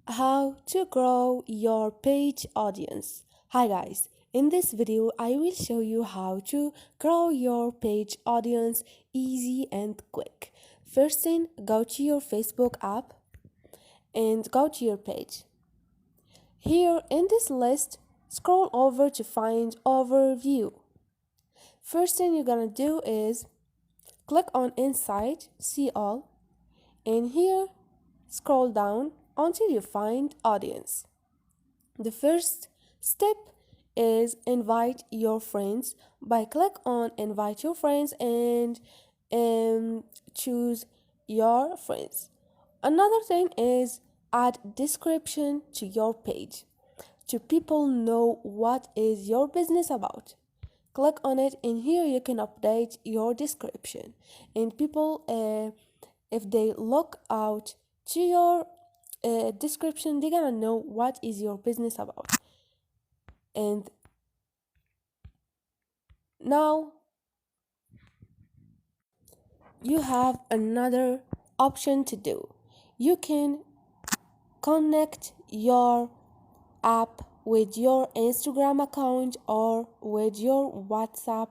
How to grow your page audience. Hi guys, in this video I will show you how to grow your page audience easy and quick. First thing, go to your Facebook app and go to your page. Here in this list, scroll over to find overview. First thing you're gonna do is click on inside, see all, and here scroll down until you find audience. The first step is invite your friends. By click on invite your friends and choose your friends. Another thing is add description to your page to people know what is your business about. Click on it and here you can update your description and people if they look out to your description, they're gonna know what is your business about. And now you have another option to do. You can connect your app with your Instagram account or with your WhatsApp.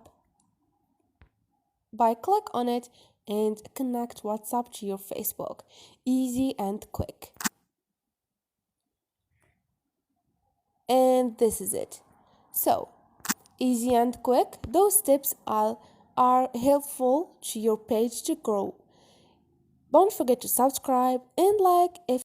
By click on it and connect WhatsApp to your Facebook. Easy and quick. And this is it. So easy and quick, those tips are helpful to your page to grow. Don't forget to subscribe and like if